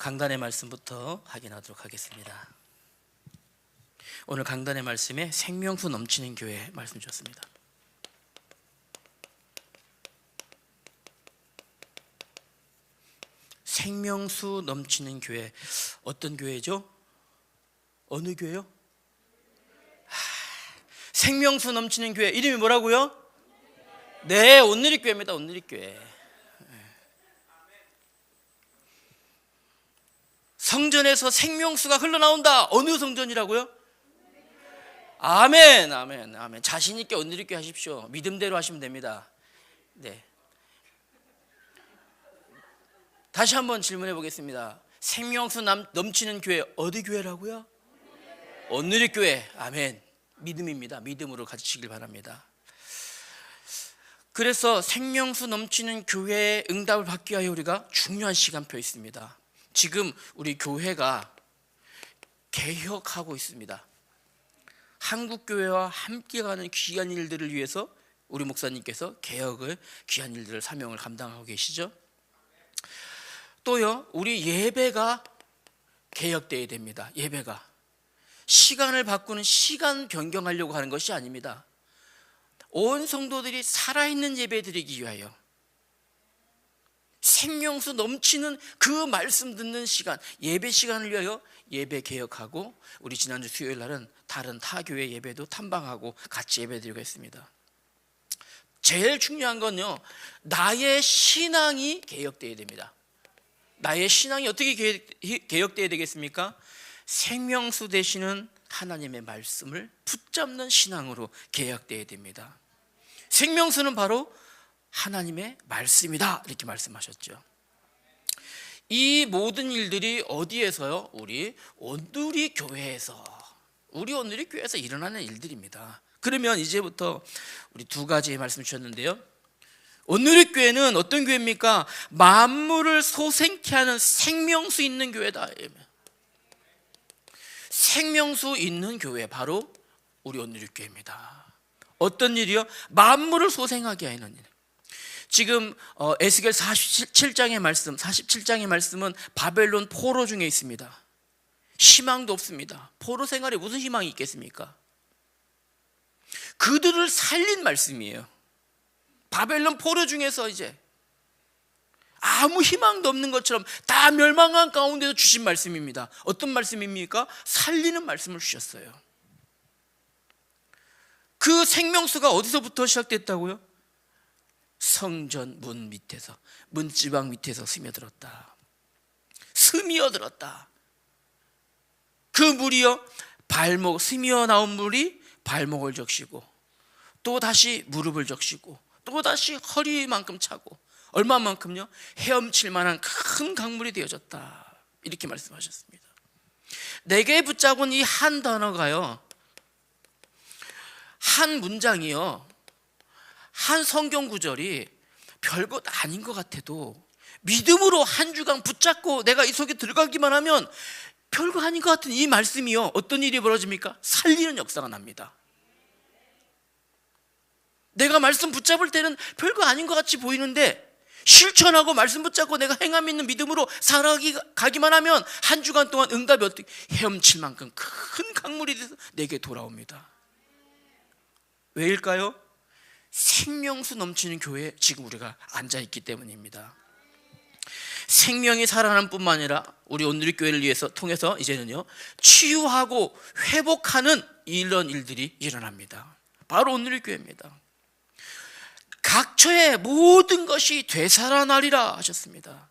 강단의 말씀부터 확인하도록 하겠습니다. 오늘 강단의 말씀에 생명수 넘치는 교회 말씀 주셨습니다. 생명수 넘치는 교회, 어떤 교회죠? 어느 교회요? 생명수 넘치는 교회 이름이 뭐라고요? 네, 온누리교회입니다. 온누리교회. 성전에서 생명수가 흘러나온다. 어느 성전이라고요? 아멘, 아멘, 아멘. 자신 있게 온누리교회 하십시오. 믿음대로 하시면 됩니다. 네. 다시 한번 질문해 보겠습니다. 생명수 넘치는 교회 어디 교회라고요? 온누리교회. 아멘. 믿음입니다. 믿음으로 가지시길 바랍니다. 그래서 생명수 넘치는 교회의 응답을 받기 위하여 우리가 중요한 시간표에 있습니다. 지금 우리 교회가 개혁하고 있습니다. 한국교회와 함께 가는 귀한 일들을 위해서 우리 목사님께서 개혁을, 귀한 일들을, 사명을 감당하고 계시죠. 또요, 우리 예배가 개혁되어야 됩니다. 예배가 시간을 바꾸는, 시간 변경하려고 하는 것이 아닙니다. 온 성도들이 살아있는 예배 드리기 위하여 생명수 넘치는 그 말씀 듣는 시간, 예배 시간을 위하여 예배 개혁하고, 우리 지난주 수요일 날은 다른 타교회 예배도 탐방하고 같이 예배 드리고 했습니다. 제일 중요한 건요, 나의 신앙이 개혁되어야 됩니다. 나의 신앙이 어떻게 개혁되어야 되겠습니까? 생명수 되시는 하나님의 말씀을 붙잡는 신앙으로 개혁되어야 됩니다. 생명수는 바로 하나님의 말씀이다, 이렇게 말씀하셨죠. 이 모든 일들이 어디에서요? 우리 온누리 교회에서, 우리 온누리 교회에서 일어나는 일들입니다. 그러면 이제부터 우리 두 가지 말씀 주셨는데요, 온누리 교회는 어떤 교회입니까? 만물을 소생케 하는 생명수 있는 교회다. 생명수 있는 교회, 바로 우리 온누리 교회입니다. 어떤 일이요? 만물을 소생하게 하는 일. 지금 에스겔 47장의 말씀, 47장의 말씀은 바벨론 포로 중에 있습니다. 희망도 없습니다. 포로 생활에 무슨 희망이 있겠습니까? 그들을 살린 말씀이에요. 바벨론 포로 중에서 이제 아무 희망도 없는 것처럼 다 멸망한 가운데서 주신 말씀입니다. 어떤 말씀입니까? 살리는 말씀을 주셨어요. 그 생명수가 어디서부터 시작됐다고요? 성전 문 밑에서, 문지방 밑에서 스며들었다. 스며들었다. 그 물이요, 발목, 스며 나온 물이 발목을 적시고, 또 다시 무릎을 적시고, 또 다시 허리만큼 차고, 얼마만큼요? 헤엄칠 만한 큰 강물이 되어졌다, 이렇게 말씀하셨습니다. 내게 붙잡은 이 한 단어가요, 한 문장이요, 한 성경 구절이 별것 아닌 것 같아도 믿음으로 한 주간 붙잡고 내가 이 속에 들어가기만 하면 별거 아닌 것 같은 이 말씀이요, 어떤 일이 벌어집니까? 살리는 역사가 납니다. 내가 말씀 붙잡을 때는 별거 아닌 것 같이 보이는데, 실천하고 말씀 붙잡고 내가 행함 있는 믿음으로 살아가기만 하면 한 주간 동안 응답이 어떻게 헤엄칠 만큼 큰 강물이 돼서 내게 돌아옵니다. 왜일까요? 생명수 넘치는 교회에 지금 우리가 앉아있기 때문입니다. 생명이 살아나는 뿐만 아니라 우리 온누리교회를 위해서 통해서 이제는요, 치유하고 회복하는 이런 일들이 일어납니다. 바로 온누리교회입니다. 각처의 모든 것이 되살아나리라 하셨습니다.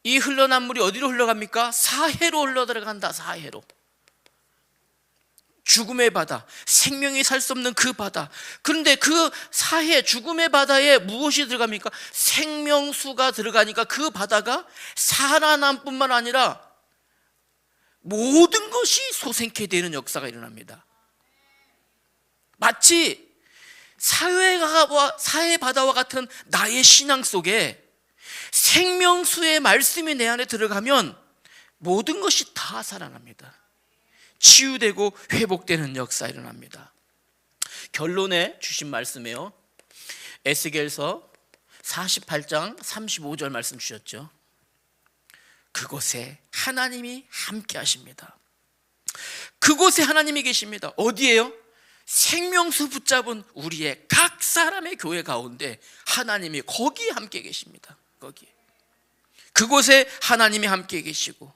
이 흘러난 물이 어디로 흘러갑니까? 사해로 흘러들어간다. 사해로. 죽음의 바다, 생명이 살 수 없는 그 바다. 그런데 그 사해, 죽음의 바다에 무엇이 들어갑니까? 생명수가 들어가니까 그 바다가 살아남 뿐만 아니라 모든 것이 소생케 되는 역사가 일어납니다. 마치 사해 바다와 같은 나의 신앙 속에 생명수의 말씀이 내 안에 들어가면 모든 것이 다 살아납니다. 치유되고 회복되는 역사 일어납니다. 결론에 주신 말씀이에요. 에스겔서 48장 35절 말씀 주셨죠. 그곳에 하나님이 함께 하십니다. 그곳에 하나님이 계십니다. 어디예요? 생명수 붙잡은 우리의 각 사람의 교회 가운데 하나님이 거기에 함께 계십니다. 거기에. 그곳에 하나님이 함께 계시고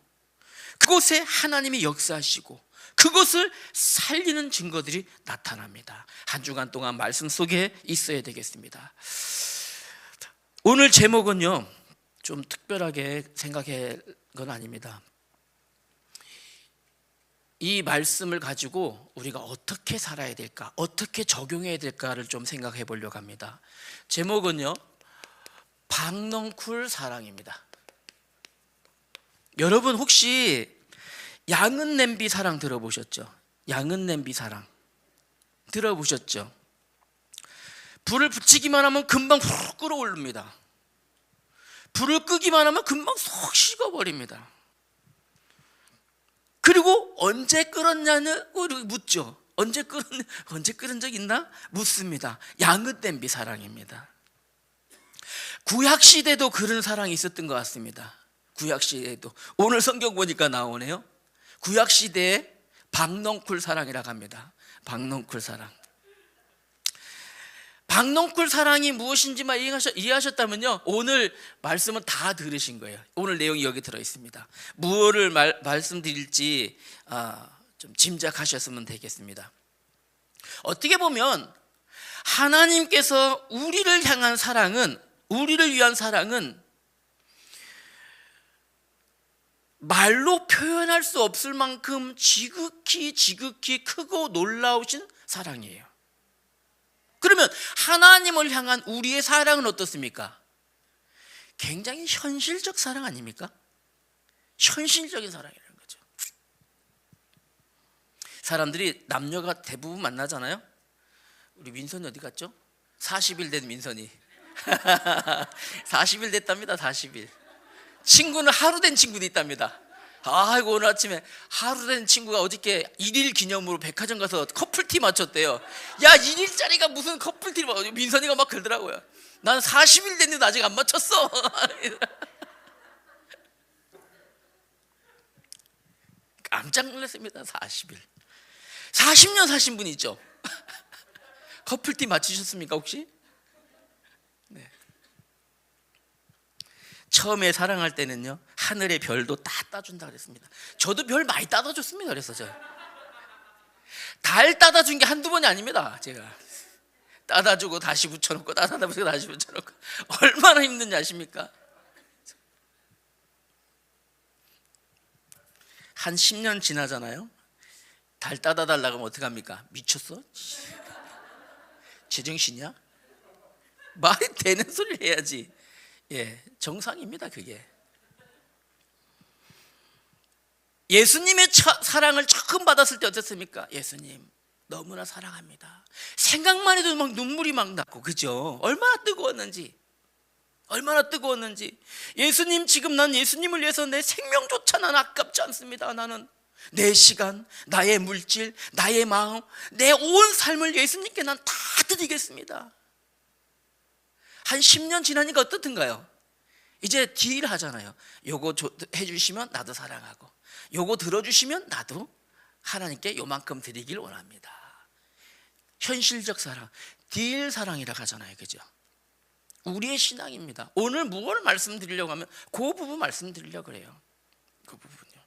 그곳에 하나님이 역사하시고 그것을 살리는 증거들이 나타납니다. 한 주간 동안 말씀 속에 있어야 되겠습니다. 오늘 제목은요, 좀 특별하게 생각할 건 아닙니다. 이 말씀을 가지고 우리가 어떻게 살아야 될까, 어떻게 적용해야 될까를 좀 생각해 보려고 합니다. 제목은요, 박넝쿨 사랑입니다. 여러분 혹시 양은 냄비 사랑 들어보셨죠? 양은 냄비 사랑 들어보셨죠? 불을 붙이기만 하면 금방 훅 끓어오릅니다. 불을 끄기만 하면 금방 쏙 식어버립니다. 그리고 언제 끓었냐는 묻죠. 언제 끓은 적 있나? 묻습니다. 양은 냄비 사랑입니다. 구약시대도 그런 사랑이 있었던 것 같습니다. 구약시대에도. 오늘 성경 보니까 나오네요. 구약시대의 박넝쿨 사랑이라고 합니다. 박넝쿨 사랑. 박넝쿨 사랑이 무엇인지만 이해하셨다면요, 오늘 말씀은 다 들으신 거예요. 오늘 내용이 여기 들어있습니다. 무엇을 말씀드릴지 좀 짐작하셨으면 되겠습니다. 어떻게 보면 하나님께서 우리를 향한 사랑은, 우리를 위한 사랑은 말로 표현할 수 없을 만큼 지극히 크고 놀라우신 사랑이에요. 그러면 하나님을 향한 우리의 사랑은 어떻습니까? 굉장히 현실적 사랑 아닙니까? 현실적인 사랑이라는 거죠. 사람들이 남녀가 대부분 만나잖아요. 우리 민선이 어디 갔죠? 40일 된 민선이 40일 됐답니다. 40일. 친구는 하루 된 친구도 있답니다. 아이고, 오늘 아침에 하루 된 친구가 어저께 1일 기념으로 백화점 가서 커플티 맞췄대요. 야, 1일짜리가 무슨 커플티, 민선이가 막 그러더라고요. 난 40일 됐는데 아직 안 맞췄어. 깜짝 놀랐습니다. 40일. 40년 사신 분 있죠? 커플티 맞추셨습니까 혹시? 네. 처음에 사랑할 때는요, 하늘의 별도 다 따준다 그랬습니다. 저도 별 많이 따다줬습니다. 그래서 달 따다준 게 한두 번이 아닙니다. 제가 따다주고 다시 붙여놓고 따다주고 다시 붙여놓고 얼마나 힘든지 아십니까? 한 10년 지나잖아요. 달 따다달라고 하면 어떡합니까? 미쳤어? 제정신이야? 말이 되는 소리를 해야지. 예, 정상입니다. 그게. 예수님의 사랑을 처음 받았을 때 어땠습니까? 예수님 너무나 사랑합니다. 생각만 해도 막 눈물이 막 나고, 그죠? 얼마나 뜨거웠는지. 예수님, 지금 난 예수님을 위해서 내 생명조차 난 아깝지 않습니다. 나는 내 시간, 나의 물질, 나의 마음, 내 온 삶을 예수님께 난 다 드리겠습니다. 한 10년 지나니까 어떻든가요? 이제 딜 하잖아요. 요거 해주시면 나도 사랑하고, 요거 들어주시면 나도 하나님께 요만큼 드리길 원합니다. 현실적 사랑, 딜 사랑이라고 하잖아요. 그죠? 우리의 신앙입니다. 오늘 무엇을 말씀드리려고 하면 그 부분 말씀드리려고 그래요. 그 부분요.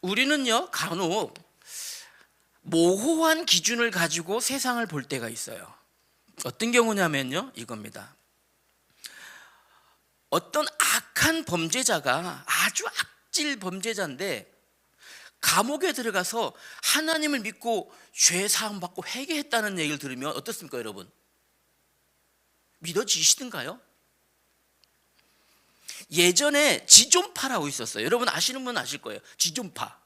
우리는요, 간혹 모호한 기준을 가지고 세상을 볼 때가 있어요. 어떤 경우냐면요, 이겁니다. 어떤 악한 범죄자가, 아주 악질 범죄자인데 감옥에 들어가서 하나님을 믿고 죄 사함 받고 회개했다는 얘기를 들으면 어떻습니까, 여러분? 믿어지시던가요? 예전에 지존파라고 있었어요. 여러분 아시는 분은 아실 거예요. 지존파.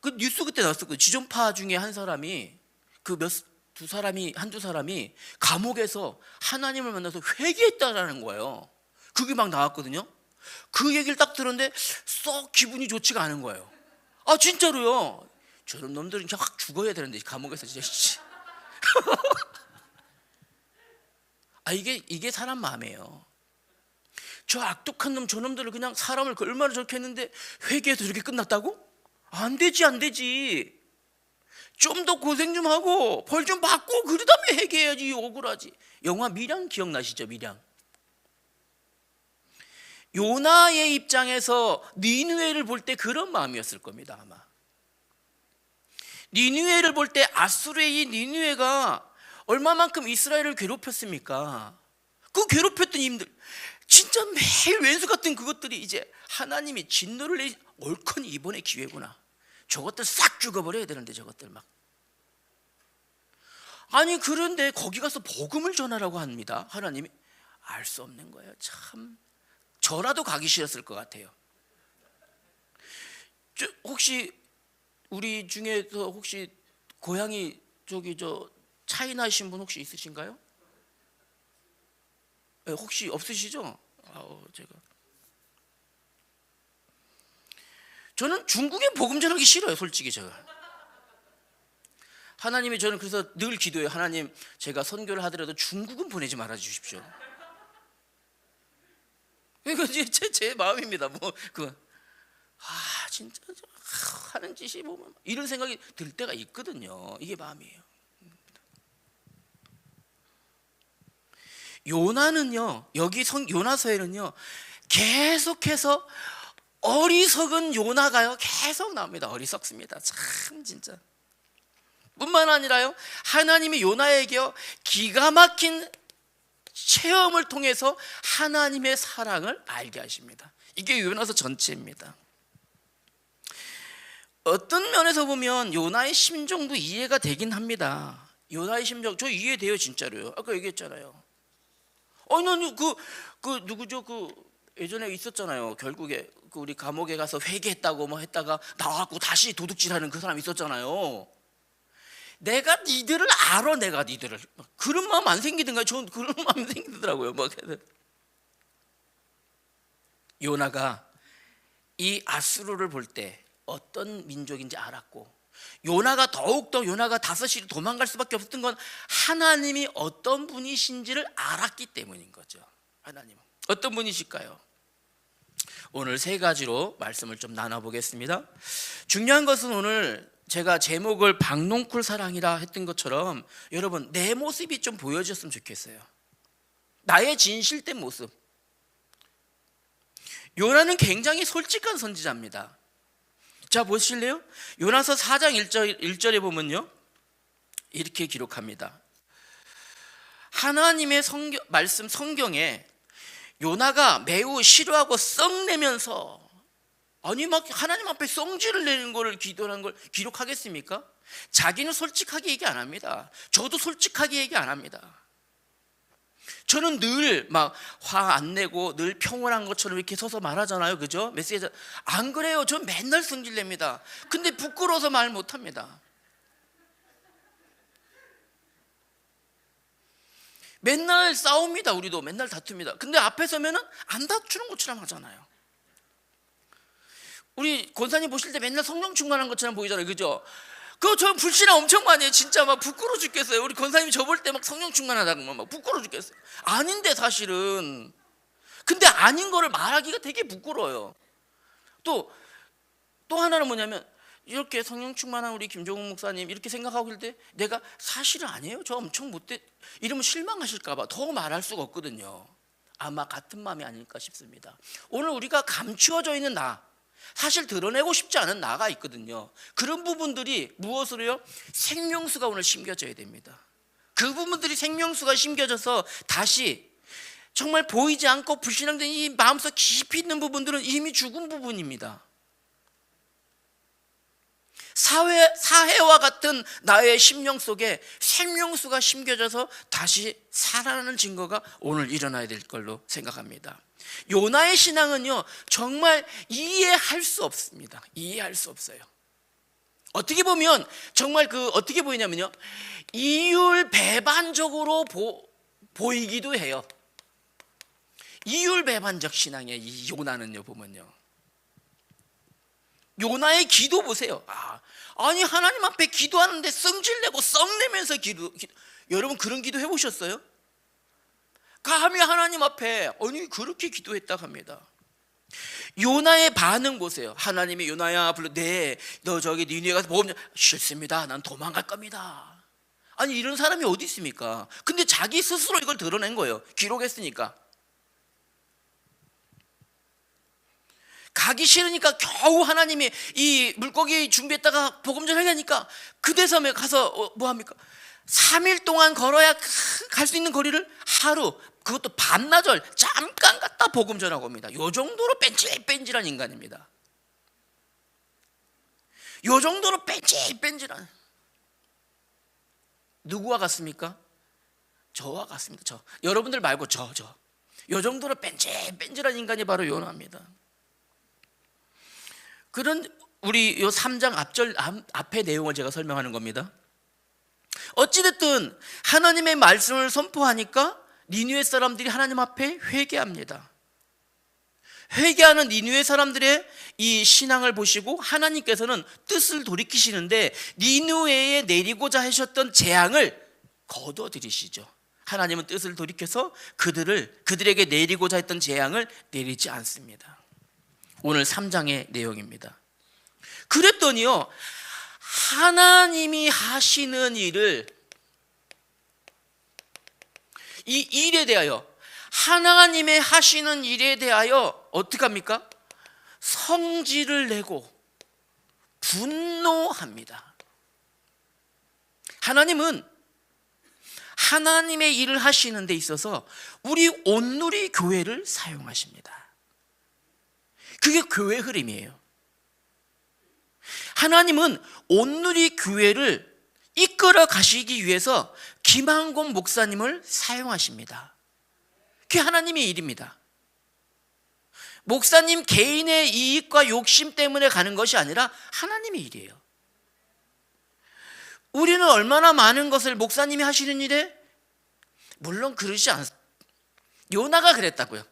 그 뉴스 그때 나왔었거든요. 지존파 중에 한 사람이, 한두 사람이 감옥에서 하나님을 만나서 회개했다라는 거예요. 그게 막 나왔거든요. 그 얘기를 딱 들었는데 썩 기분이 좋지가 않은 거예요. 아, 진짜로요. 저런 놈들은 그냥 확 죽어야 되는데, 감옥에서 진짜. 이게 사람 마음이에요. 저 악독한 놈 저놈들을 그냥 사람을 얼마나 저렇게 했는데 회개해서 저렇게 끝났다고? 안 되지 안 되지. 좀 더 고생 좀 하고 벌 좀 받고 그 다음에 회개해야지. 억울하지. 영화 밀양 기억나시죠? 밀양. 요나의 입장에서 니느웨를 볼 때 그런 마음이었을 겁니다. 아마 니느웨를 볼 때 아수르의 니느웨가 얼마만큼 이스라엘을 괴롭혔습니까? 그 괴롭혔던 힘들 진짜 매일 왼수 같은 그것들이 이제 하나님이 진노를 내리 옳거니 이번에 기회구나. 저것들 싹 죽어버려야 되는데 저것들 막. 아니 그런데 거기 가서 복음을 전하라고 합니다. 하나님이 알 수 없는 거예요. 참 저라도 가기 싫었을 것 같아요. 혹시 우리 중에서 혹시 고향이 저기 저 차이나신 분 혹시 있으신가요? 네, 혹시 없으시죠? 저는 중국에 복음 전하기 싫어요. 솔직히 제가. 하나님이 저는 그래서 늘 기도해요. 하나님 제가 선교를 하더라도 중국은 보내지 말아 주십시오. 이거 제 마음입니다. 진짜 하는 짓이 보면 이런 생각이 들 때가 있거든요. 이게 마음이에요. 요나는요, 여기 요나서에는요, 계속해서 어리석은 요나가요, 계속 나옵니다. 어리석습니다. 참 진짜. 뿐만 아니라요, 하나님이 요나에게요, 기가 막힌 체험을 통해서 하나님의 사랑을 알게 하십니다. 이게 요나서 전체입니다. 어떤 면에서 보면 요나의 심정도 이해가 되긴 합니다. 요나의 심정, 저 이해돼요, 진짜로요. 아까 얘기했잖아요. 나는 누구죠? 예전에 있었잖아요. 결국에 우리 감옥에 가서 회개했다고 뭐 했다가 나와갖고 다시 도둑질하는 그 사람 있었잖아요. 내가 니들을 알아, 내가 니들을. 그런 마음 안 생기던가? 저는 그런 마음 생기더라고요. 요나가 이 아수르를 볼 때 어떤 민족인지 알았고, 요나가 더욱더 요나가 다섯이로 도망갈 수밖에 없었던 건 하나님이 어떤 분이신지를 알았기 때문인 거죠. 하나님은 어떤 분이실까요? 오늘 세 가지로 말씀을 좀 나눠보겠습니다. 중요한 것은 오늘 제가 제목을 박농쿨 사랑이라 했던 것처럼 여러분 내 모습이 좀 보여졌으면 좋겠어요. 나의 진실된 모습. 요나는 굉장히 솔직한 선지자입니다. 자 보실래요? 요나서 4장 1절에 보면요, 이렇게 기록합니다. 하나님의 말씀 성경에 요나가 매우 싫어하고 썩내면서, 아니 막 하나님 앞에 성질을 내는 걸 기도하는 걸 기록하겠습니까? 자기는 솔직하게 얘기 안 합니다. 저도 솔직하게 얘기 안 합니다. 저는 늘 막 화 안 내고 늘 평온한 것처럼 이렇게 서서 말하잖아요. 그죠? 메시지 안 그래요. 전 맨날 성질 냅니다. 근데 부끄러워서 말 못 합니다. 맨날 싸웁니다. 우리도 맨날 다툽니다. 근데 앞에 서면은 안 다투는 것처럼 하잖아요. 우리 권사님 보실 때 맨날 성령 충만한 것처럼 보이잖아요. 그죠? 저 불신앙 엄청 많이 해요. 진짜 막 부끄러워 죽겠어요. 우리 권사님이 저 볼 때 막 성령 충만하다고 막 부끄러워 죽겠어요. 아닌데 사실은. 근데 아닌 거를 말하기가 되게 부끄러워요. 또 하나는 뭐냐면, 이렇게 성령 충만한 우리 김종국 목사님 이렇게 생각하고 있을 때 내가 사실은 아니에요, 저 엄청 못돼, 이러면 실망하실까 봐 더 말할 수가 없거든요. 아마 같은 마음이 아닐까 싶습니다. 오늘 우리가 감추어져 있는 나, 사실 드러내고 싶지 않은 나가 있거든요. 그런 부분들이 무엇으로요? 생명수가 오늘 심겨져야 됩니다. 그 부분들이 생명수가 심겨져서 다시 정말 보이지 않고 불신앙된 이 마음속 깊이 있는 부분들은 이미 죽은 부분입니다. 사해와 같은 나의 심령 속에 생명수가 심겨져서 다시 살아나는 증거가 오늘 일어나야 될 걸로 생각합니다. 요나의 신앙은요, 정말 이해할 수 없습니다. 이해할 수 없어요. 어떻게 보면 정말 어떻게 보이냐면요, 이율배반적으로 보이기도 해요. 이율배반적 신앙이에요. 이 요나는요, 보면요. 요나의 기도 보세요. 아니 하나님 앞에 기도하는데 성질내고 썩내면서 기도. 여러분 그런 기도 해보셨어요? 감히 하나님 앞에 아니 그렇게 기도했다고 합니다. 요나의 반응 보세요. 하나님이 요나야 불러, 네, 너 저기 니느웨 가서 복음 싫습니다. 난 도망갈 겁니다. 아니 이런 사람이 어디 있습니까? 근데 자기 스스로 이걸 드러낸 거예요. 기록했으니까. 가기 싫으니까 겨우 하나님이 이 물고기 준비했다가 복음 전하니까 그 대섬에 가서 뭐 합니까? 3일 동안 걸어야 갈 수 있는 거리를 하루, 그것도 반나절 잠깐 갔다 복음 전하고 옵니다. 요 정도로 뺀질뺀질한 인간입니다. 요 정도로 뺀질뺀질한. 누구와 같습니까? 저와 같습니다. 저. 여러분들 말고 저. 요 정도로 뺀질뺀질한 인간이 바로 요나입니다. 그런 우리 요 3장 앞의 내용을 제가 설명하는 겁니다. 어찌됐든 하나님의 말씀을 선포하니까 니느웨 사람들이 하나님 앞에 회개합니다. 회개하는 니느웨 사람들의 이 신앙을 보시고 하나님께서는 뜻을 돌이키시는데 니느웨에 내리고자 하셨던 재앙을 거둬들이시죠. 하나님은 뜻을 돌이켜서 그들에게 내리고자 했던 재앙을 내리지 않습니다. 오늘 3장의 내용입니다. 그랬더니요, 하나님이 하시는 일을, 이 일에 대하여, 하나님의 하시는 일에 대하여 어떻게 합니까? 성질을 내고 분노합니다. 하나님은 하나님의 일을 하시는 데 있어서 우리 온누리 교회를 사용하십니다. 그게 교회 흐름이에요. 하나님은 온누리 교회를 이끌어 가시기 위해서 김한곤 목사님을 사용하십니다. 그게 하나님의 일입니다. 목사님 개인의 이익과 욕심 때문에 가는 것이 아니라 하나님의 일이에요. 우리는 얼마나 많은 것을 목사님이 하시는 일에, 물론 그러지 않습니다. 요나가 그랬다고요.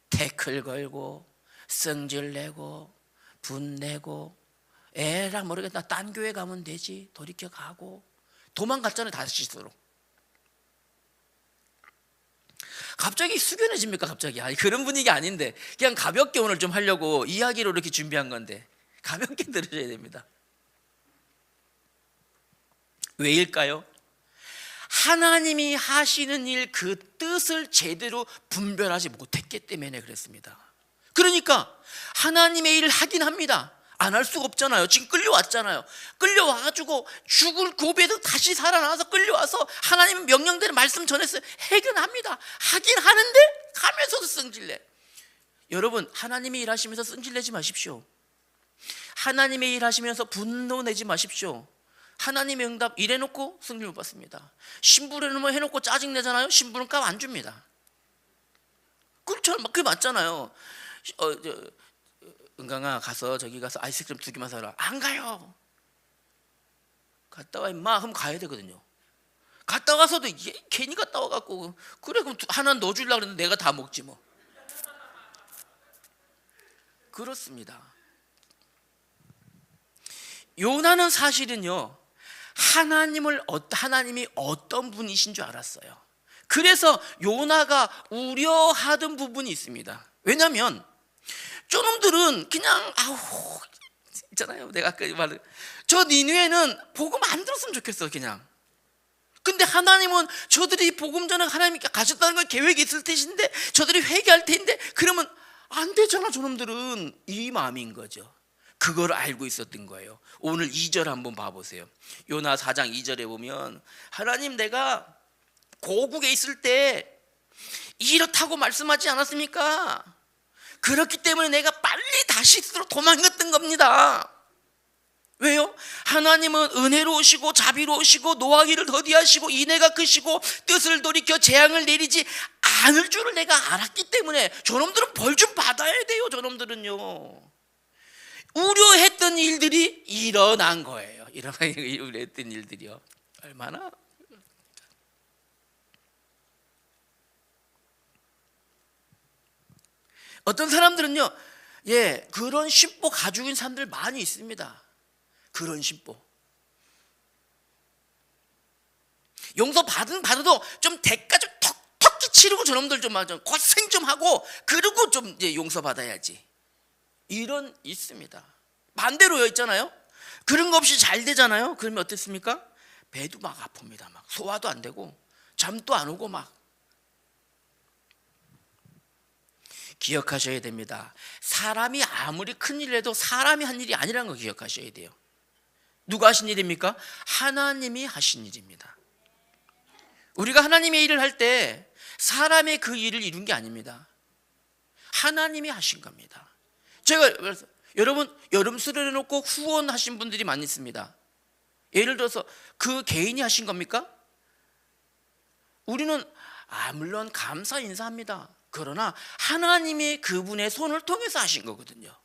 태클 걸고 성질 내고 분내고 에라 모르겠다, 딴 교회 가면 되지, 돌이켜 가고 도망갔잖아요. 다시스로. 갑자기 숙연해집니까? 갑자기. 아니, 그런 분위기 아닌데 그냥 가볍게 오늘 좀 하려고 이야기로 이렇게 준비한 건데 가볍게 들으셔야 됩니다. 왜일까요? 하나님이 하시는 일 그 뜻을 제대로 분별하지 못했기 때문에 그랬습니다. 그러니까 하나님의 일을 하긴 합니다. 안 할 수가 없잖아요. 지금 끌려왔잖아요. 끌려와가지고 죽을 고비에서 다시 살아나와서 끌려와서 하나님 명령대로 말씀 전했어요. 해결합니다. 하긴 하는데 가면서도 성질내. 여러분, 하나님의 일 하시면서 성질내지 마십시오. 하나님의 일 하시면서 분노 내지 마십시오. 하나님의 응답 이래놓고 성질 못 받습니다. 신부를 해놓고 짜증내잖아요. 신부는 값 안 줍니다. 그렇죠. 그게 맞잖아요. 은강아, 가서 저기 가서 아이스크림 2개만 사라. 안 가요. 갔다 와 임마 하면 가야 되거든요. 갔다 와서도 괜히 갔다 와갖고 그래 그럼 하나 넣어주려고 그랬는데 내가 다 먹지 뭐. 그렇습니다. 요나는 사실은요, 하나님이 어떤 분이신 줄 알았어요. 그래서 요나가 우려하던 부분이 있습니다. 왜냐하면 저놈들은 그냥 있잖아요. 내가 아까 말한 저 니느웨는 복음 안 들었으면 좋겠어 그냥. 근데 하나님은 저들이 복음 전에 하나님께 가셨다는 걸 계획이 있을 텐데 저들이 회개할 텐데 그러면 안 되잖아. 저놈들은 이 마음인 거죠. 그걸 알고 있었던 거예요. 오늘 2절 한번 봐보세요. 요나 4장 2절에 보면 하나님, 내가 고국에 있을 때 이렇다고 말씀하지 않았습니까? 그렇기 때문에 내가 빨리 다시스로 도망갔던 겁니다. 왜요? 하나님은 은혜로우시고 자비로우시고 노하기를 더디하시고 인애가 크시고 뜻을 돌이켜 재앙을 내리지 않을 줄을 내가 알았기 때문에 저놈들은 벌 좀 받아야 돼요. 저놈들은요, 우려했던 일들이 일어난 거예요. 우려했던 일들이요. 얼마나 어떤 사람들은요, 그런 심보 가지고 있는 사람들 많이 있습니다. 그런 심보. 용서 받아도 좀 대가 좀 톡톡히 치르고 저놈들 좀 고생 좀 하고 그러고 좀 이제 용서받아야지. 이런 있습니다. 반대로요 있잖아요. 그런 거 없이 잘 되잖아요. 그러면 어떻습니까? 배도 막 아픕니다. 막 소화도 안 되고 잠도 안 오고 막. 기억하셔야 됩니다. 사람이 아무리 큰일을 해도 사람이 한 일이 아니라는 거 기억하셔야 돼요. 누가 하신 일입니까? 하나님이 하신 일입니다. 우리가 하나님의 일을 할 때 사람의 그 일을 이룬 게 아닙니다. 하나님이 하신 겁니다. 제가 여러분 여름 수련회 놓고 후원하신 분들이 많이 있습니다. 예를 들어서 그 개인이 하신 겁니까? 우리는 물론 감사 인사합니다. 그러나 하나님이 그분의 손을 통해서 하신 거거든요.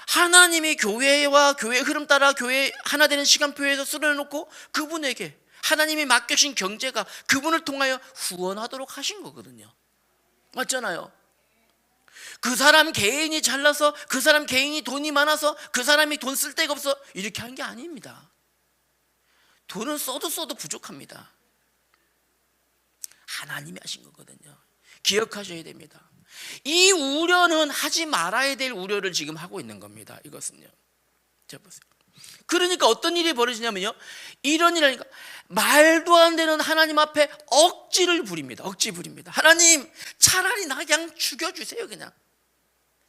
하나님이 교회와 교회 흐름 따라 교회 하나 되는 시간표에서 수련해놓고 그분에게 하나님이 맡겨신 경제가 그분을 통하여 후원하도록 하신 거거든요. 맞잖아요. 그 사람 개인이 잘나서 그 사람 개인이 돈이 많아서 그 사람이 돈 쓸 데가 없어 이렇게 한 게 아닙니다. 돈은 써도 부족합니다. 하나님이 하신 거거든요. 기억하셔야 됩니다. 이 우려는 하지 말아야 될 우려를 지금 하고 있는 겁니다. 이것은요. 자 보세요. 그러니까 어떤 일이 벌어지냐면요. 이런 일하니까 말도 안 되는 하나님 앞에 억지를 부립니다. 억지 부립니다. 하나님 차라리 나 그냥 죽여주세요. 그냥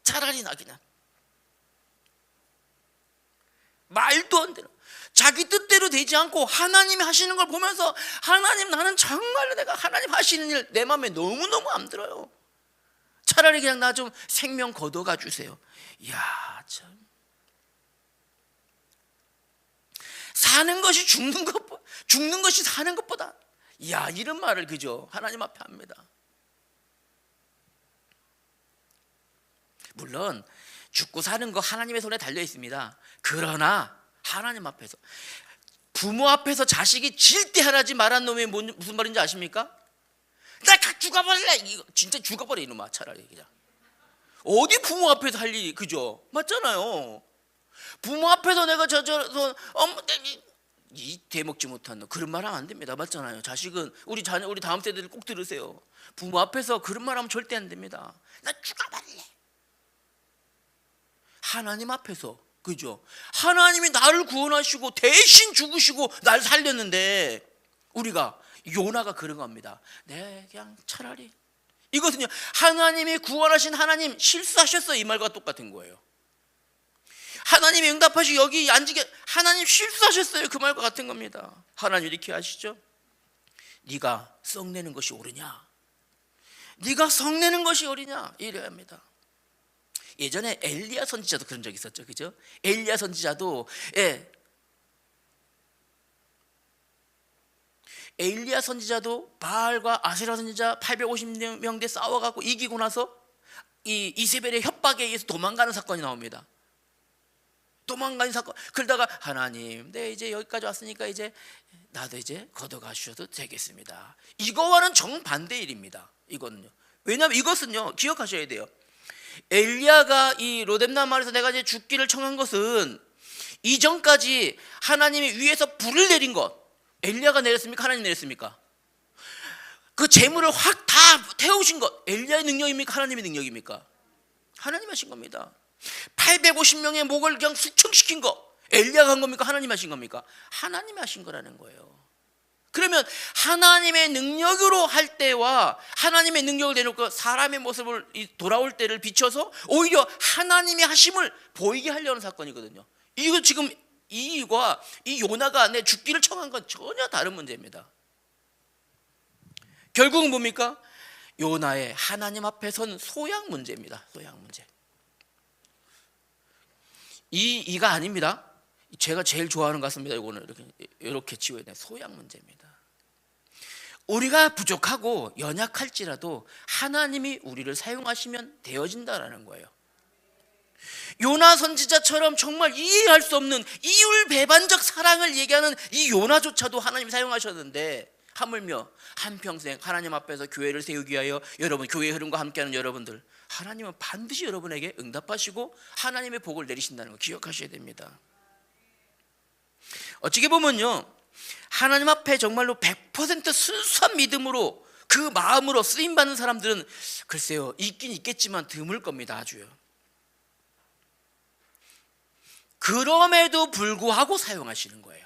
차라리 나 그냥. 말도 안 되는 자기 뜻대로 되지 않고 하나님이 하시는 걸 보면서 하나님 나는 정말로 내가 하나님 하시는 일 내 마음에 너무너무 안 들어요. 차라리 그냥 나 좀 생명 거둬가 주세요. 이야 참 사는 것이 죽는 것이 사는 것보다 이야 이런 말을 그죠 하나님 앞에 합니다. 물론 죽고 사는 거 하나님의 손에 달려 있습니다. 그러나 하나님 앞에서 부모 앞에서 자식이 질대하지 말한 놈이 무슨 말인지 아십니까? 나 죽어버릴래. 이거 진짜 죽어버려 이놈아. 차라리 그냥 어디 부모 앞에서 할 일이 그죠? 맞잖아요. 부모 앞에서 내가 이 대먹지 못한 너 그런 말 하면 안 됩니다. 맞잖아요. 자식은 우리 자녀 우리 다음 세대들 꼭 들으세요. 부모 앞에서 그런 말 하면 절대 안 됩니다. 나 죽어버릴래. 하나님 앞에서 그죠? 하나님이 나를 구원하시고 대신 죽으시고 날 살렸는데 우리가 요나가 그런 겁니다. 네, 그냥 차라리 이것은요 하나님이 구원하신 하나님 실수하셨어요 이 말과 똑같은 거예요. 하나님이 응답하시고 여기 앉으게 하나님 실수하셨어요 그 말과 같은 겁니다. 하나님 이렇게 하시죠. 네가 썩내는 것이 옳으냐? 네가 성내는 것이 옳으냐? 이래야 합니다. 예전에 엘리야 선지자도 그런 적이 있었죠. 그죠? 엘리야 선지자도 엘리야 선지자도 바알과 아세라 선지자 850명대 싸워갖고 이기고 나서 이 이세벨의 협박에 의해서 도망가는 사건이 나옵니다. 도망가는 사건. 그러다가 하나님, 네 이제 여기까지 왔으니까 이제 나도 이제 걷어가셔도 되겠습니다. 이거와는 정반대 일입니다. 이거는요. 왜냐하면 이것은요 기억하셔야 돼요. 엘리야가 이 로뎀나 마을에서 내가 이제 죽기를 청한 것은 이전까지 하나님이 위에서 불을 내린 것 엘리야가 내렸습니까? 하나님 내렸습니까? 그 재물을 확 다 태우신 것 엘리야의 능력입니까? 하나님의 능력입니까? 하나님 하신 겁니다. 850명의 목을 그냥 숙청시킨 거 엘리야가 한 겁니까? 하나님 하신 겁니까? 하나님 하신 거라는 거예요. 그러면 하나님의 능력으로 할 때와 하나님의 능력을 내놓고 사람의 모습을 돌아올 때를 비춰서 오히려 하나님의 하심을 보이게 하려는 사건이거든요. 이거 지금 이와 이 요나가 내 죽기를 청한 건 전혀 다른 문제입니다. 결국은 뭡니까? 요나의 하나님 앞에 선 소양 문제입니다. 소양 문제. 이가 아닙니다. 제가 제일 좋아하는 것 같습니다. 이거는 이렇게 지워야 돼. 소양 문제입니다. 우리가 부족하고 연약할지라도 하나님이 우리를 사용하시면 되어진다라는 거예요. 요나 선지자처럼 정말 이해할 수 없는 이율배반적 사랑을 얘기하는 이 요나조차도 하나님 사용하셨는데 하물며 한평생 하나님 앞에서 교회를 세우기 위하여 여러분 교회의 흐름과 함께하는 여러분들 하나님은 반드시 여러분에게 응답하시고 하나님의 복을 내리신다는 거 기억하셔야 됩니다. 어떻게 보면요 하나님 앞에 정말로 100% 순수한 믿음으로 그 마음으로 쓰임받는 사람들은 글쎄요, 있긴 있겠지만 드물 겁니다. 아주요. 그럼에도 불구하고 사용하시는 거예요.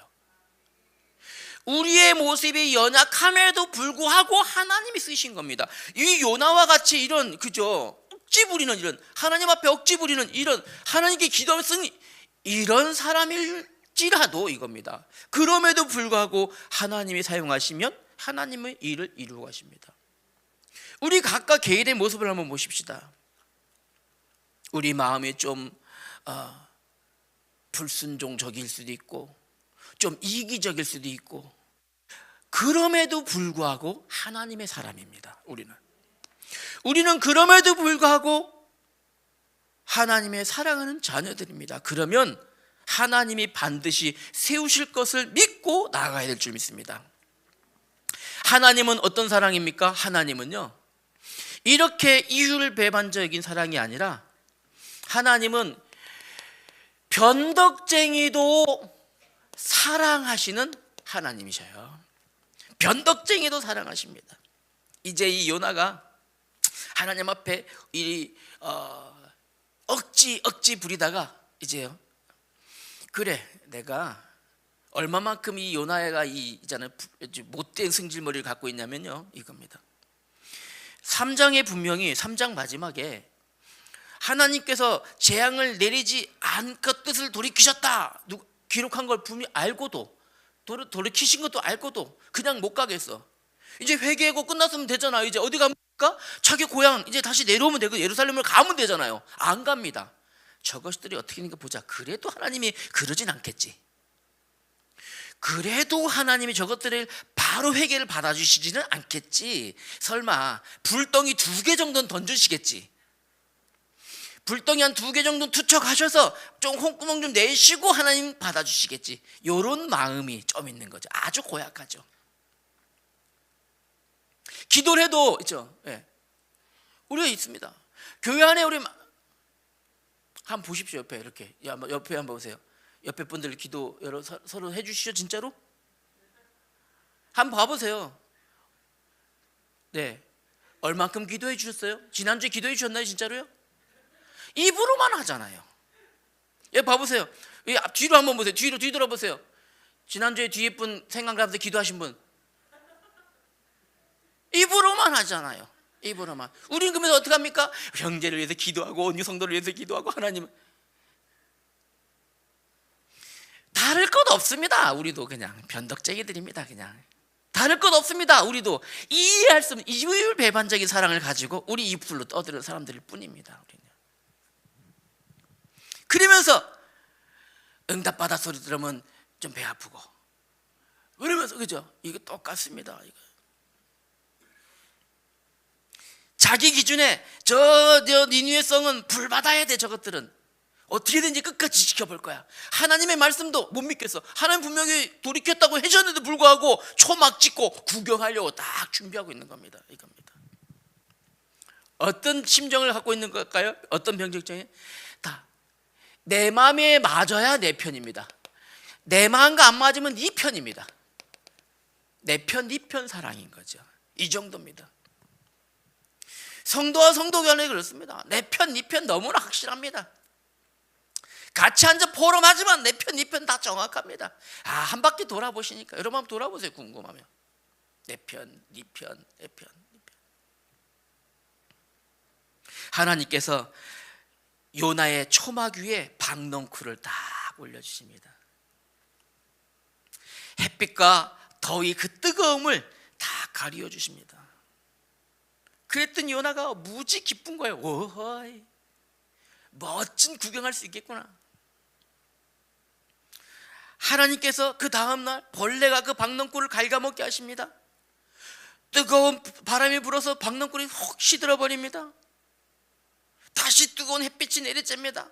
우리의 모습이 연약함에도 불구하고 하나님이 쓰신 겁니다. 이 요나와 같이 이런, 그죠, 억지 부리는, 이런 하나님 앞에 억지 부리는, 이런 하나님께 기도를 쓴 이런 사람일지라도 이겁니다. 그럼에도 불구하고 하나님이 사용하시면 하나님의 일을 이루어 가십니다. 우리 각각 개인의 모습을 한번 보십시다. 우리 마음이 좀 불순종적일 수도 있고 좀 이기적일 수도 있고, 그럼에도 불구하고 하나님의 사람입니다. 우리는 그럼에도 불구하고 하나님의 사랑하는 자녀들입니다. 그러면 하나님이 반드시 세우실 것을 믿고 나아가야 될 줄 믿습니다. 하나님은 어떤 사랑입니까? 하나님은요, 이렇게 이율배반적인 사랑이 아니라 하나님은 변덕쟁이도 사랑하시는 하나님이셔요. 변덕쟁이도 사랑하십니다. 이제 이 요나가 하나님 앞에 억지 부리다가 이제요, 그래, 내가 얼마만큼 이 요나가 있잖아요, 못된 승질머리를 갖고 있냐면요, 이겁니다. 3장에 분명히 3장 마지막에 하나님께서 재앙을 내리지 않고 뜻을 돌이키셨다 기록한 걸 분명히 알고도, 돌이키신 것도 알고도 그냥 못 가겠어. 이제 회개하고 끝났으면 되잖아요. 이제 어디 갑니까? 자기 고향 이제 다시 내려오면 되고 예루살렘을 가면 되잖아요. 안 갑니다. 저것들이 어떻게 되는가 보자. 그래도 하나님이 그러진 않겠지. 그래도 하나님이 저것들을 바로 회개를 받아주시지는 않겠지. 설마 불덩이 2개 정도는 던져주시겠지. 불덩이 한 2개 정도 투척하셔서 좀 콩구멍 좀 내쉬고 하나님 받아주시겠지. 이런 마음이 좀 있는 거죠. 아주 고약하죠. 기도를 해도 있죠. 네. 우리가 있습니다. 교회 안에 우리 한번 보십시오. 옆에 이렇게 옆에 한번 보세요. 옆에 분들 기도 서로 해주시죠. 진짜로? 한번 봐보세요. 네, 얼만큼 기도해 주셨어요? 지난주에 기도해 주셨나요? 진짜로요? 입으로만 하잖아요. 예, 봐보세요. 뒤로 한번 보세요. 뒤로 뒤돌아보세요. 지난주에 뒤에 분 생각나면서 기도하신 분 입으로만 하잖아요. 입으로만. 우리는 그러면 어떻게 합니까? 형제를 위해서 기도하고 언니 성도를 위해서 기도하고 하나님 다를 것 없습니다. 우리도 그냥 변덕쟁이들입니다. 그냥 다를 것 없습니다. 우리도 이해할 수 없는 이율배반적인 사랑을 가지고 우리 입술로 떠드는 사람들일 뿐입니다. 우리는. 그러면서 응답받아 소리 들으면 좀 배 아프고 그러면서, 그죠? 이거 똑같습니다. 이거. 자기 기준에 저 니느웨 성은 불 받아야 돼. 저것들은 어떻게든지 끝까지 지켜볼 거야. 하나님의 말씀도 못 믿겠어. 하나님 분명히 돌이켰다고 해줬는데도 불구하고 초막 찍고 구경하려고 딱 준비하고 있는 겁니다. 이겁니다. 어떤 심정을 갖고 있는 걸까요? 어떤 병적증이? 다 내 마음에 맞아야 내 편입니다. 내 마음과 안 맞으면 네 편입니다. 내 편, 네 편 사랑인 거죠. 이 정도입니다. 성도와 성도 간에 그렇습니다. 내 편, 네 편 너무나 확실합니다. 같이 앉아 포럼하지만 내 편, 네 편 다 정확합니다. 한 바퀴 돌아보시니까 여러분 한번 돌아보세요. 궁금하면. 내 편, 네 편, 내 편, 네 편. 하나님께서 요나의 초막 위에 박넝쿨을 딱 올려주십니다. 햇빛과 더위 그 뜨거움을 다 가리워 주십니다. 그랬더니 요나가 무지 기쁜 거예요. 오호이, 멋진 구경할 수 있겠구나. 하나님께서 그 다음날 벌레가 그 박넝쿨을 갉아먹게 하십니다. 뜨거운 바람이 불어서 박넝쿨이 혹 시들어버립니다. 다시 뜨거운 햇빛이 내리쬐니다.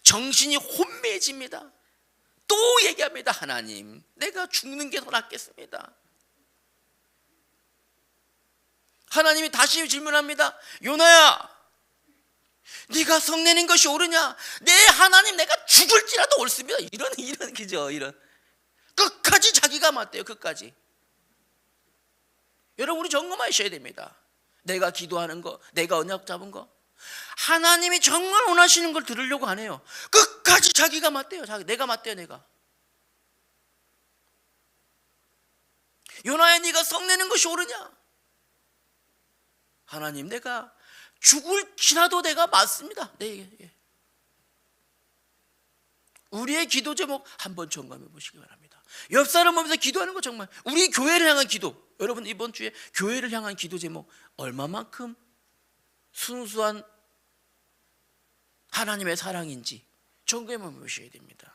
정신이 혼미해집니다. 또 얘기합니다. 하나님, 내가 죽는 게 더 낫겠습니다. 하나님이 다시 질문합니다. 요나야, 네가 성내는 것이 옳으냐? 내 하나님, 내가 죽을지라도 옳습니다. 이런 그죠? 이런 끝까지 자기가 맞대요. 끝까지. 여러분, 우리 점검하셔야 됩니다. 내가 기도하는 거, 내가 언약 잡은 거, 하나님이 정말 원하시는 걸 들으려고 안 해요. 끝까지 자기가 맞대요. 내가 맞대요. 내가. 요나야, 네가 성내는 것이 옳으냐? 하나님, 내가 죽을지라도 내가 맞습니다. 네. 우리의 기도 제목 한번 점검해 보시기 바랍니다. 옆 사람 보면서 기도하는 거, 정말 우리 교회를 향한 기도, 여러분 이번 주에 교회를 향한 기도 제목 얼마만큼 순수한 하나님의 사랑인지 점검해 보셔야 됩니다.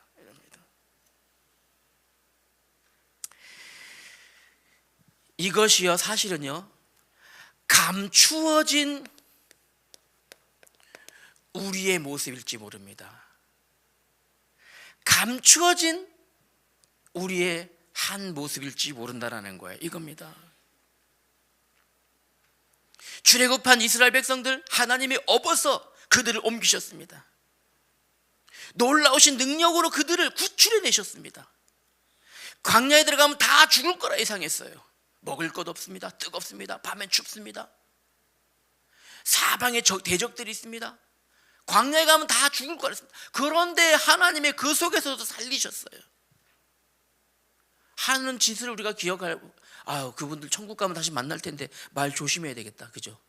이것이요, 사실은요, 감추어진 우리의 모습일지 모릅니다. 감추어진 우리의 한 모습일지 모른다라는 거예요. 이겁니다. 출애굽한 이스라엘 백성들, 하나님이 업어서 그들을 옮기셨습니다. 놀라우신 능력으로 그들을 구출해 내셨습니다. 광야에 들어가면 다 죽을 거라 예상했어요. 먹을 것 없습니다. 뜨겁습니다. 밤엔 춥습니다. 사방에 대적들이 있습니다. 광야에 가면 다 죽을 거라 했습니다. 그런데 하나님의 그 속에서도 살리셨어요. 하는 짓을 우리가 기억하고, 그분들 천국 가면 다시 만날 텐데 말 조심해야 되겠다, 그죠?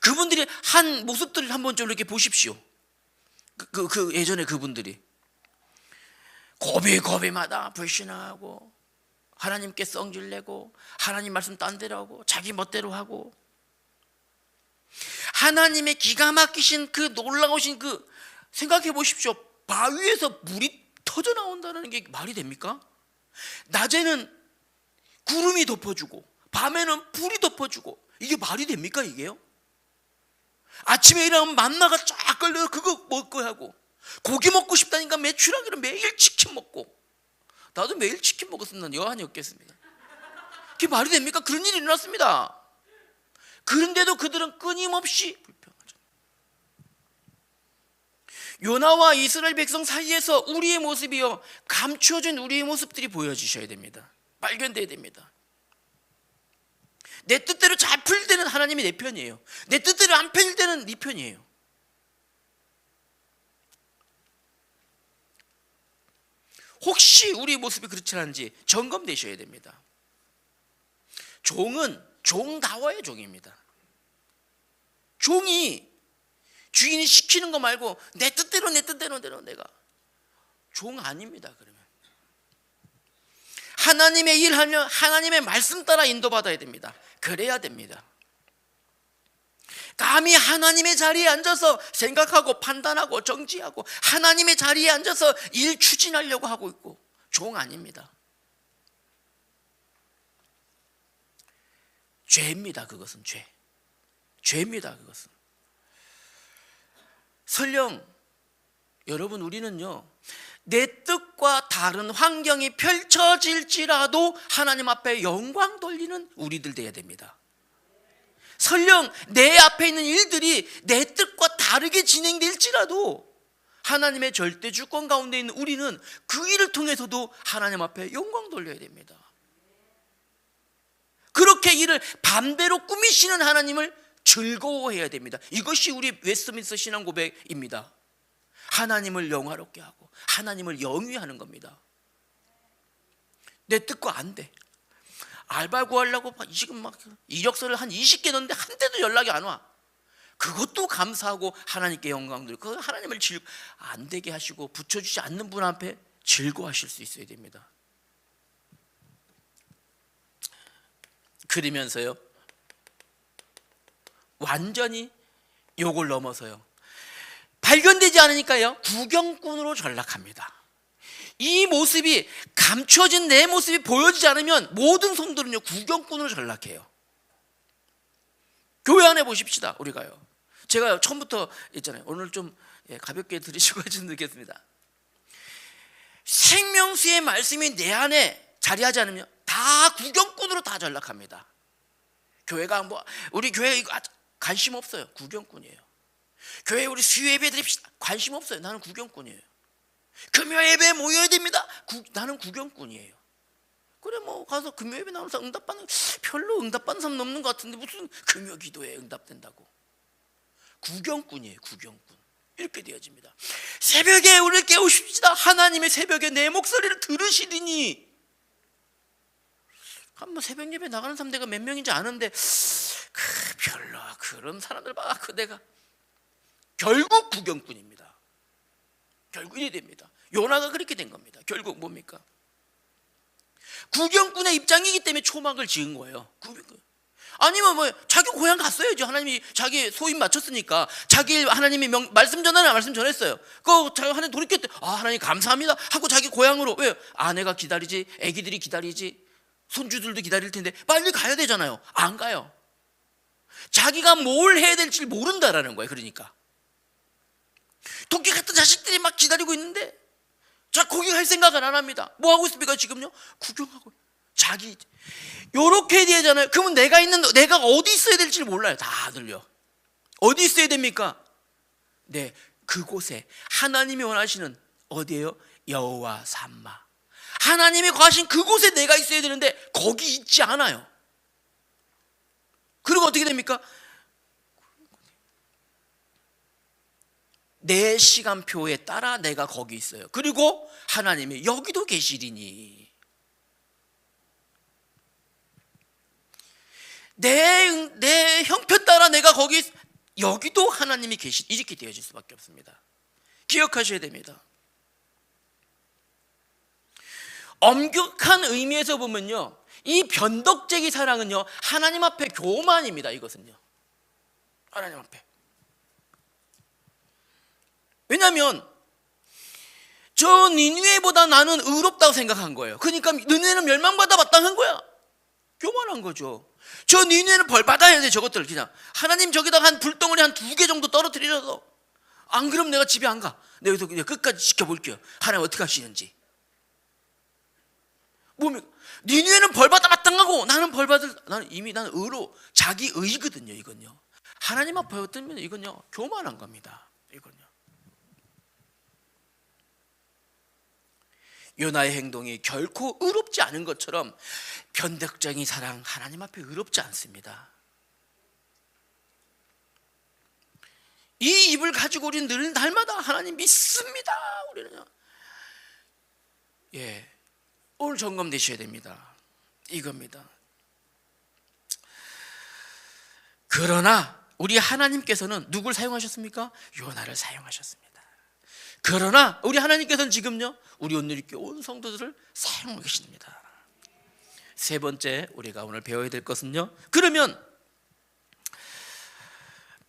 그분들이 한 모습들을 한번 좀 이렇게 보십시오. 그 예전에 그분들이 고비마다 불신하고 하나님께 성질내고 하나님 말씀 딴 대로 하고 자기 멋대로 하고, 하나님의 기가 막히신 그 놀라우신 생각해 보십시오. 바위에서 물이 터져 나온다는 게 말이 됩니까? 낮에는 구름이 덮어주고 밤에는 불이 덮어주고, 이게 말이 됩니까 이게요? 아침에 일어나면 만나가 쫙 걸려서 그거 먹고 하고, 고기 먹고 싶다니까 매출하기로 매일 치킨 먹고, 나도 매일 치킨 먹었으면 여한이 없겠습니다. 그게 말이 됩니까? 그런 일이 일어났습니다. 그런데도 그들은 끊임없이 불평하죠. 요나와 이스라엘 백성 사이에서 우리의 모습이요, 감추어진 우리의 모습들이 보여지셔야 됩니다. 발견돼야 됩니다. 내 뜻대로 잘 풀 때는 하나님이 내 편이에요. 내 뜻대로 안 풀 때는 네 편이에요. 혹시 우리 모습이 그렇지 않은지 점검되셔야 됩니다. 종은 종다워의 종입니다. 종이 주인이 시키는 거 말고 내 뜻대로 내가 종 아닙니다. 그러면 하나님의 일하면 하나님의 말씀 따라 인도받아야 됩니다. 그래야 됩니다. 감히 하나님의 자리에 앉아서 생각하고 판단하고 정지하고 하나님의 자리에 앉아서 일 추진하려고 하고 있고, 종 아닙니다. 죄입니다. 그것은 죄입니다. 그것은. 설령 여러분, 우리는요, 내 뜻과 다른 환경이 펼쳐질지라도 하나님 앞에 영광 돌리는 우리들 돼야 됩니다. 설령 내 앞에 있는 일들이 내 뜻과 다르게 진행될지라도 하나님의 절대 주권 가운데 있는 우리는 그 일을 통해서도 하나님 앞에 영광 돌려야 됩니다. 그렇게 일을 반대로 꾸미시는 하나님을 즐거워해야 됩니다. 이것이 우리 웨스트민스터 신앙 고백입니다. 하나님을 영화롭게 하고 하나님을 영위하는 겁니다. 내 뜻과 안 돼. 알바 구하려고 지금 막 이력서를 한 20개 넣는데 한 대도 연락이 안 와. 그것도 감사하고 하나님께 영광 돌리고, 그 하나님을 안 되게 하시고 붙여주지 않는 분 앞에 즐거워하실 수 있어야 됩니다. 그러면서요, 완전히 욕을 넘어서요, 발견되지 않으니까요, 구경꾼으로 전락합니다. 이 모습이 감춰진 내 모습이 보여지지 않으면 모든 성도는요, 구경꾼으로 전락해요. 교회 안에 보십시다. 우리가요, 제가 처음부터 있잖아요, 오늘 좀 가볍게 들으시고 해주시면 좋겠습니다. 생명수의 말씀이 내 안에 자리하지 않으면 다 구경꾼으로 다 전락합니다. 교회가 우리 교회 이거 관심 없어요. 구경꾼이에요. 교회 우리 수요 예배 드립시다. 관심 없어요. 나는 구경꾼이에요. 금요 예배 모여야 됩니다. 나는 구경꾼이에요. 그래 뭐 가서 금요예배 나오는 사람 응답받는, 별로 응답받는 사람 없는 것 같은데 무슨 금요 기도에 응답된다고. 구경꾼이에요, 구경꾼. 이렇게 되어집니다. 새벽에 우리를 깨우십시다. 하나님의 새벽에 내 목소리를 들으시리니. 뭐 새벽 예배 나가는 사람 내가 몇 명인지 아는데 별로 그런 사람들 봐갖고 내가. 결국 구경꾼입니다. 결국 이래 됩니다. 요나가 그렇게 된 겁니다. 결국 뭡니까? 구경꾼의 입장이기 때문에 초막을 지은 거예요. 아니면 뭐 자기 고향 갔어야죠. 하나님이 자기 소임 맞췄으니까 자기 하나님이 말씀 전하는 말씀 전했어요. 그 자기 하나님 돌이켰대. 아 하나님 감사합니다 하고 자기 고향으로. 왜? 아내가 기다리지, 애기들이 기다리지, 손주들도 기다릴 텐데 빨리 가야 되잖아요. 안 가요. 자기가 뭘 해야 될지 모른다라는 거예요. 그러니까 도끼 같은 자식들이 막 기다리고 있는데 자 거기 갈 생각은 안 합니다. 뭐 하고 있습니까 지금요? 구경하고. 자기 요렇게 되잖아요. 그러면 내가 어디 있어야 될지 몰라요. 다들요. 어디 있어야 됩니까? 네, 그곳에 하나님이 원하시는 어디예요? 여호와 삼마. 하나님이 거하신 그곳에 내가 있어야 되는데 거기 있지 않아요. 그리고 어떻게 됩니까? 내 시간표에 따라 내가 거기 있어요. 그리고 하나님이 여기도 계시리니. 내 형편 따라 내가 거기, 여기도 하나님이 이렇게 되어질 수밖에 없습니다. 기억하셔야 됩니다. 엄격한 의미에서 보면요, 이 변덕쟁이 사랑은요 하나님 앞에 교만입니다. 이것은요 하나님 앞에. 왜냐하면 저 니느웨보다 나는 의롭다고 생각한 거예요. 그러니까 니느웨는 멸망받아 마땅한 거야. 교만한 거죠. 저 니느웨는 벌 받아야 돼. 저것들 그냥 하나님 저기다가 한 불덩어리 한 2개 정도 떨어뜨리셔서, 안 그럼 내가 집에 안 가. 내가 여기서 그냥 끝까지 지켜볼게요. 하나님 어떻게 하시는지. 뭡니까? 니느웨는 벌 받아 마땅하고 나는 나는 의로, 자기 의거든요. 이건요 하나님 앞에 어떠면 이건요 교만한 겁니다. 이건요. 요나의 행동이 결코 의롭지 않은 것처럼 변덕쟁이 사랑 하나님 앞에 의롭지 않습니다. 이 입을 가지고 우리는 늘 날마다 하나님 믿습니다. 우리는요. 예, 오늘 점검되셔야 됩니다. 이겁니다. 그러나 우리 하나님께서는 누굴 사용하셨습니까? 요나를 사용하셨습니다. 그러나 우리 하나님께서는 지금요 우리 오늘교회 온 성도들을 사용하고 계십니다. 세 번째 우리가 오늘 배워야 될 것은요, 그러면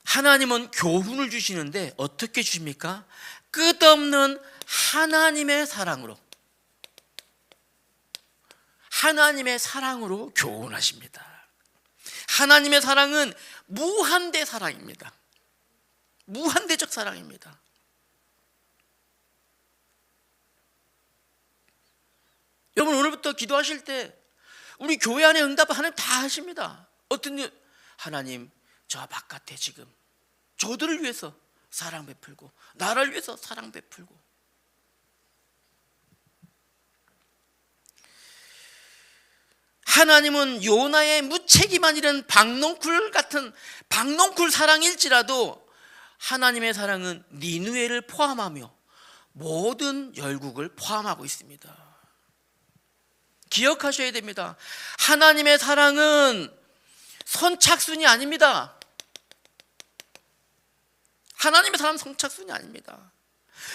하나님은 교훈을 주시는데 어떻게 주십니까? 끝없는 하나님의 사랑으로, 하나님의 사랑으로 교훈하십니다. 하나님의 사랑은 무한대 사랑입니다. 무한대적 사랑입니다. 여러분 오늘부터 기도하실 때 우리 교회 안에 응답을 하나님 다 하십니다. 어떤 일, 하나님 저 바깥에 지금 저들을 위해서 사랑 베풀고 나를 위해서 사랑 베풀고. 하나님은 요나의 무책임한 일은 박농쿨 같은 박농쿨 사랑일지라도 하나님의 사랑은 니느웨를 포함하며 모든 열국을 포함하고 있습니다. 기억하셔야 됩니다. 하나님의 사랑은 선착순이 아닙니다. 하나님의 사랑은 선착순이 아닙니다.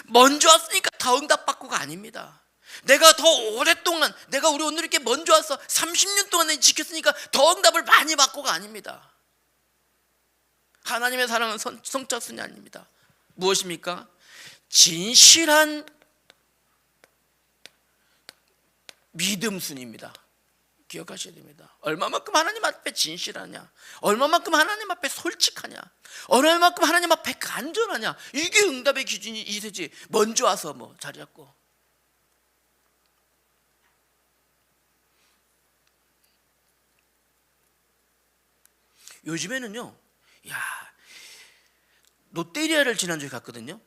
먼저 왔으니까 더 응답받고가 아닙니다. 내가 더 오랫동안, 내가 우리 오늘 이렇게 먼저 와서 30년 동안 지켰으니까 더 응답을 많이 받고가 아닙니다. 하나님의 사랑은 선착순이 아닙니다. 무엇입니까? 진실한 믿음순입니다. 기억하셔야 됩니다. 얼마만큼 하나님 앞에 진실하냐, 얼마만큼 하나님 앞에 솔직하냐, 얼마만큼 하나님 앞에 간절하냐, 이게 응답의 기준이 이세지. 먼저 와서 뭐 자리 잡고. 요즘에는요, 야, 롯데리아를 지난주에 갔거든요.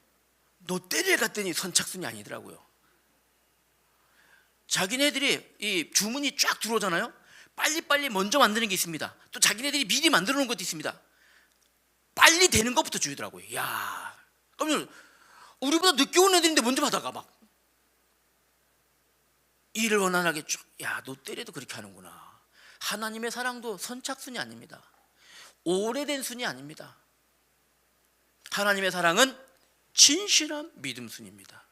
롯데리아 갔더니 선착순이 아니더라고요. 자기네들이 이 주문이 쫙 들어오잖아요. 빨리빨리 먼저 만드는 게 있습니다. 또 자기네들이 미리 만들어 놓은 것도 있습니다. 빨리 되는 것부터 주더라고요. 야, 그러면 우리보다 늦게 온 애들인데 먼저 받아가 막 일을 원활하게 쭉. 야, 너 때려도 그렇게 하는구나. 하나님의 사랑도 선착순이 아닙니다. 오래된 순이 아닙니다. 하나님의 사랑은 진실한 믿음순입니다.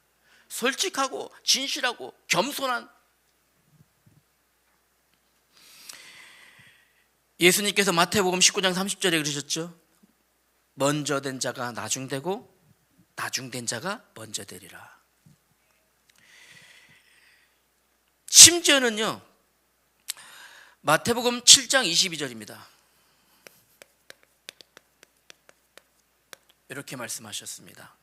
솔직하고 진실하고 겸손한. 예수님께서 마태복음 19장 30절에 그러셨죠. 먼저 된 자가 나중되고 나중된 자가 먼저 되리라. 심지어는요, 마태복음 7장 22절입니다. 이렇게 말씀하셨습니다.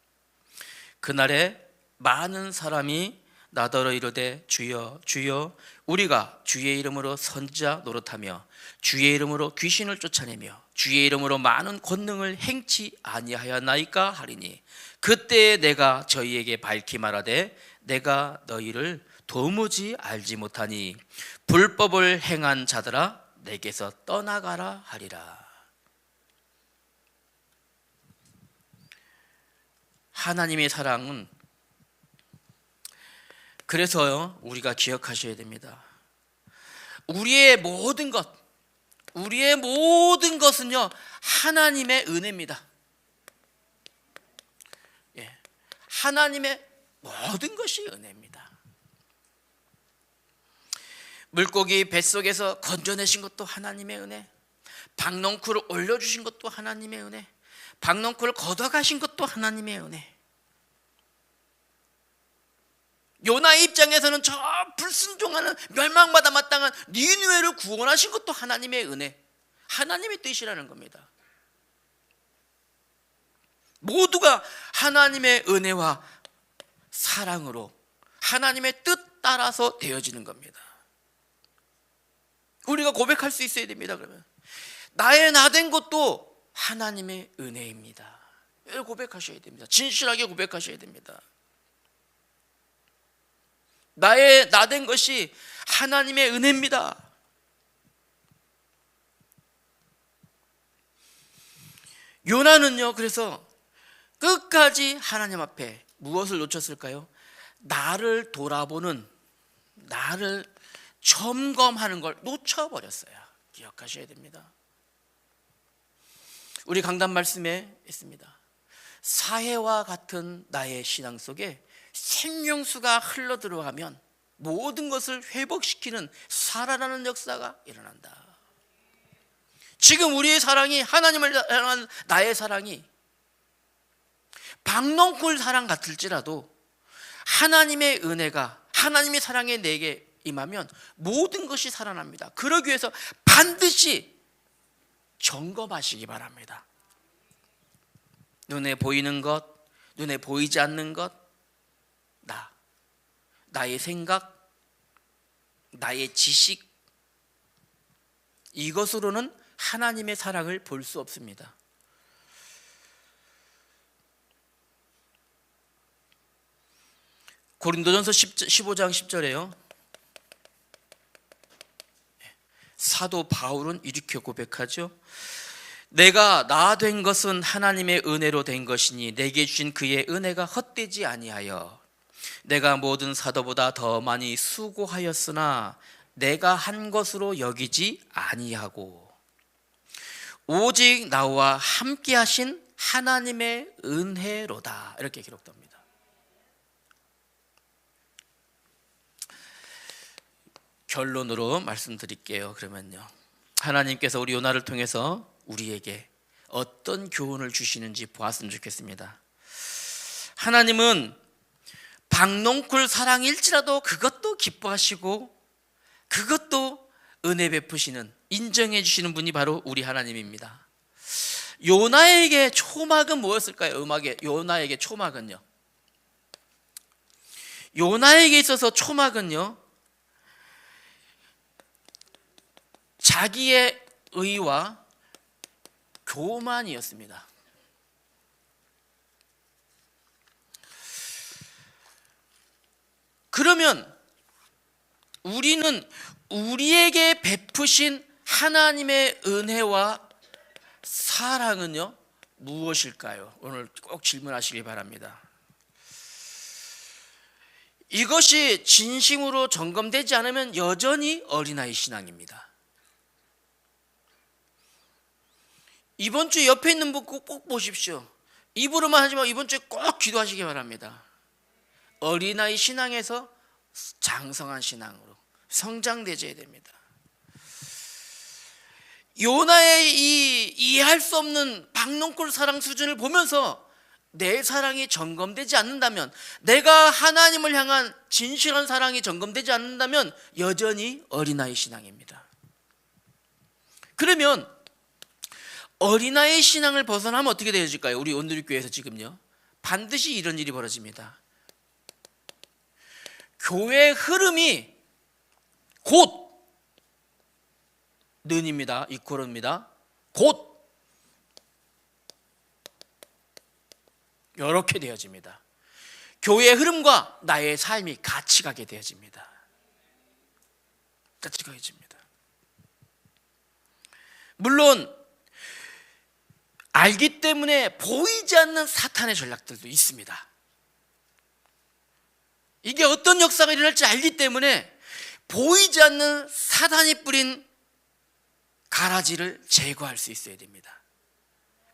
그날에 많은 사람이 나더러 이르되 주여 주여 우리가 주의 이름으로 선지자 노릇하며 주의 이름으로 귀신을 쫓아내며 주의 이름으로 많은 권능을 행치 아니하였나이까 하리니 그때에 내가 저희에게 밝히 말하되 내가 너희를 도무지 알지 못하니 불법을 행한 자들아 내게서 떠나가라 하리라. 하나님의 사랑은, 그래서요 우리가 기억하셔야 됩니다. 우리의 모든 것은요 하나님의 은혜입니다. 예, 하나님의 모든 것이 은혜입니다. 물고기 뱃속에서 건져내신 것도 하나님의 은혜, 박넝쿨을 올려주신 것도 하나님의 은혜, 박넝쿨을 걷어가신 것도 하나님의 은혜. 요나의 입장에서는 저 불순종하는 멸망받아 마땅한 니느웨를 구원하신 것도 하나님의 은혜, 하나님의 뜻이라는 겁니다. 모두가 하나님의 은혜와 사랑으로 하나님의 뜻 따라서 되어지는 겁니다. 우리가 고백할 수 있어야 됩니다. 그러면 나의 나된 것도 하나님의 은혜입니다. 이걸 고백하셔야 됩니다. 진실하게 고백하셔야 됩니다. 나의 나된 것이 하나님의 은혜입니다. 요나는요 그래서 끝까지 하나님 앞에 무엇을 놓쳤을까요? 나를 돌아보는, 나를 점검하는 걸 놓쳐버렸어요. 기억하셔야 됩니다. 우리 강단 말씀에 있습니다. 사해와 같은 나의 신앙 속에 생명수가 흘러들어가면 모든 것을 회복시키는 살아나는 역사가 일어난다. 지금 우리의 사랑이, 하나님을 향한 나의 사랑이 박넝쿨 사랑 같을지라도 하나님의 은혜가, 하나님의 사랑이 내게 임하면 모든 것이 살아납니다. 그러기 위해서 반드시 점검하시기 바랍니다. 눈에 보이는 것, 눈에 보이지 않는 것, 나의 생각, 나의 지식, 이것으로는 하나님의 사랑을 볼 수 없습니다. 고린도전서 15장 10절에요 사도 바울은 이렇게 고백하죠. 내가 나 된 것은 하나님의 은혜로 된 것이니 내게 주신 그의 은혜가 헛되지 아니하여 내가 모든 사도보다 더 많이 수고하였으나 내가 한 것으로 여기지 아니하고 오직 나와 함께 하신 하나님의 은혜로다. 이렇게 기록됩니다. 결론으로 말씀드릴게요. 그러면요, 하나님께서 우리 요나를 통해서 우리에게 어떤 교훈을 주시는지 보았으면 좋겠습니다. 하나님은 박넝쿨 사랑일지라도 그것도 기뻐하시고 그것도 은혜 베푸시는, 인정해 주시는 분이 바로 우리 하나님입니다. 요나에게 초막은 뭐였을까요? 요나에게 초막은요, 요나에게 있어서 초막은요 자기의 의와 교만이었습니다. 그러면 우리는 우리에게 베푸신 하나님의 은혜와 사랑은요 무엇일까요? 오늘 꼭 질문하시기 바랍니다. 이것이 진심으로 점검되지 않으면 여전히 어린아이 신앙입니다. 이번 주 옆에 있는 분 꼭 보십시오. 입으로만 하지 말고 이번 주에 꼭 기도하시기 바랍니다. 어린아이 신앙에서 장성한 신앙으로 성장되어야 됩니다. 요나의 이 이해할 수 없는 박농골 사랑 수준을 보면서 내 사랑이 점검되지 않는다면, 내가 하나님을 향한 진실한 사랑이 점검되지 않는다면 여전히 어린아이 신앙입니다. 그러면 어린아이 신앙을 벗어나면 어떻게 되어질까요? 우리 온누리교회에서 지금요 반드시 이런 일이 벌어집니다. 교회 흐름이 곧 는입니다. 이코로입니다. 곧 이렇게 되어집니다. 교회의 흐름과 나의 삶이 같이 가게 되어집니다. 같이 가게 됩니다. 물론 알기 때문에 보이지 않는 사탄의 전략들도 있습니다. 이게 어떤 역사가 일어날지 알기 때문에 보이지 않는 사탄이 뿌린 가라지를 제거할 수 있어야 됩니다.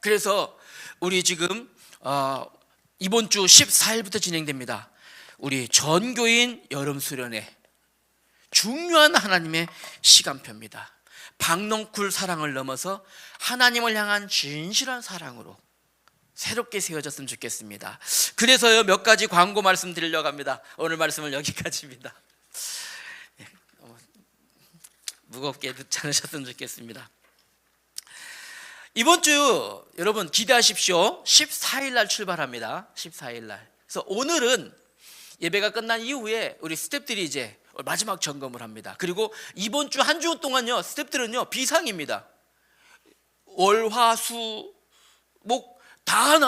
그래서 우리 지금 이번 주 14일부터 진행됩니다. 우리 전교인 여름수련회 중요한 하나님의 시간표입니다. 박농쿨 사랑을 넘어서 하나님을 향한 진실한 사랑으로 새롭게 세워졌으면 좋겠습니다. 그래서요 몇 가지 광고 말씀드리려고 합니다. 오늘 말씀은 여기까지입니다. 무겁게 듣지 않으셨으면 좋겠습니다. 이번 주 여러분 기대하십시오. 14일 날 출발합니다. 14일 날. 그래서 오늘은 예배가 끝난 이후에 우리 스태프들이 이제 마지막 점검을 합니다. 그리고 이번 주 한 주 동안요 스태프들은요 비상입니다. 월, 화, 수, 목 다